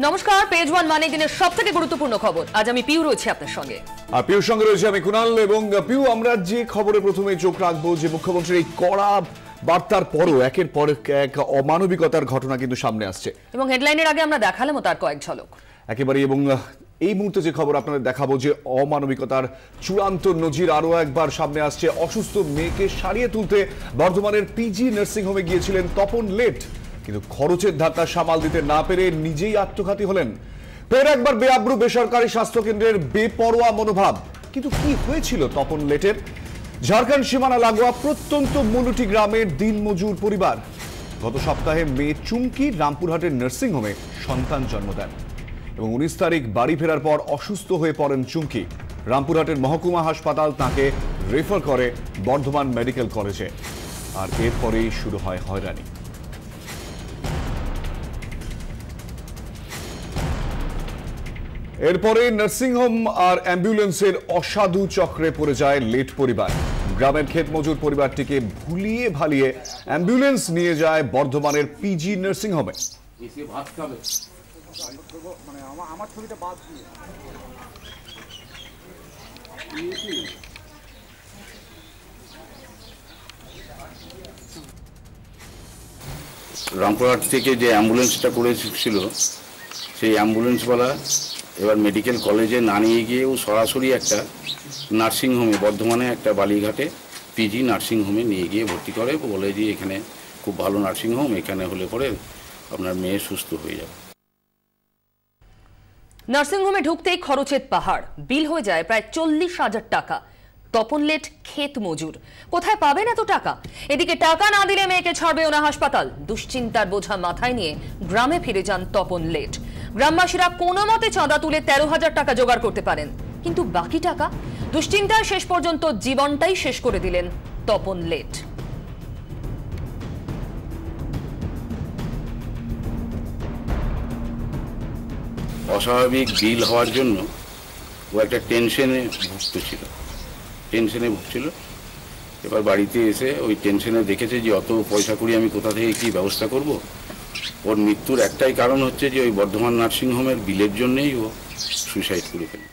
নমস্কার, page one মানে দিনের সবথেকে গুরুত্বপূর্ণ খবর। আজ আমি পিউ রয়েছে আপনার সঙ্গে। আর পিউর সঙ্গে রয়েছে আমি কুনাল। এবং পিউ, আমরা যে খবরে প্রথমে চোখ রাখবো, যে মুখ্যমন্ত্রীর এই কড়া বার্তার পরও একের পর এক অমানবিকতার ঘটনা কিন্তু সামনে আসছে, এবং হেডলাইনের আগে আমরা দেখালাম তার কয়েক ঝলক একেবারে। এবং এই মুহূর্তে যে খবর আপনাদের দেখাবো, যে অমানবিকতার চূড়ান্ত নজির আরো একবার সামনে আসছে। অসুস্থ মেয়েকে সারিয়ে তুলতে বর্ধমানের পিজি নার্সিংহোমে গিয়েছিলেন তপন লেট, কিন্তু খরচের ধাক্কা সামাল দিতে না পেরে নিজেই আত্মঘাতী হলেন। ফের একবার বেআব্রু বেসরকারি স্বাস্থ্যকেন্দ্রের বেপরোয়া মনোভাব। কিন্তু কি হয়েছিল তপন লেটের? ঝাড়খণ্ড সীমানা লাগোয়া প্রত্যন্ত মুলুটি গ্রামের দিনমজুর পরিবার। গত সপ্তাহে মেয়ে চুমকি রামপুরহাটের নার্সিংহোমে সন্তান জন্ম দেন এবং 19 তারিখ বাড়ি ফেরার পর অসুস্থ হয়ে পড়েন চুমকি। রামপুরহাটের মহকুমা হাসপাতাল তাকে রেফার করে বর্ধমান মেডিকেল কলেজে। আর এরপরেই শুরু হয় হয়রানি। এরপরে নার্সিংহোম আর অ্যাম্বুলেন্সের অসাধু চক্রে পড়ে যায় লেট পরিবার। গ্রামের ক্ষেত মজুর পরিবারটিকে ভুলিয়ে ভালিয়ে অ্যাম্বুলেন্স নিয়ে যায় বর্ধমানের পিজি নার্সিংহোমে। রামপুরহাট থেকে যে অ্যাম্বুলেন্সটা করেছিল, সেই অ্যাম্বুলেন্সওয়ালা এবার মেডিকেল কলেজে না নিয়ে গিয়ে ও সরাসরি একটা নার্সিংহোমে, বর্ধমানে একটা বালিঘাটে পিজি নার্সিংহোমে নিয়ে গিয়ে ভর্তি করে, বলে যে এখানে খুব ভালো নার্সিংহোম, এখানে হলে পরে আপনার মেয়ে সুস্থ হয়ে যাবে। নার্সিংহোমে ঢুকতেই খরচের পাহাড়, বিল হয়ে যায় প্রায় 40,000 টাকা। তপন লেট ক্ষেত মজুর, কোথায় পাবেন এত টাকা? এদিকে টাকা না দিলে মেয়েকে ছাড়বে না হাসপাতাল। দুশ্চিন্তার বোঝা মাথায় নিয়ে গ্রামে ফিরে যান তপন লেট। গ্রামবাসীরা কোনো মতে চাঁদা তুলে 13,000 টাকা জোগাড় করতে পারেন, কিন্তু বাকি টাকা? দুশ্চিন্তায় শেষ পর্যন্ত জীবনটাই শেষ করে দিলেন তপন লেট। অস্বাভাবিক বিল হওয়ার জন্য ও একটা টেনশনে ভুগছিল। এবার বাড়িতে এসে ওই টেনশনে দেখেছে যে অত পয়সা করি আমি কোথা থেকে কি ব্যবস্থা করব। ওর মৃত্যুর একটাই কারণ হচ্ছে যে ওই বর্ধমান নার্সিংহোমের বিলের জন্যই ও সুইসাইড করে ফেলে।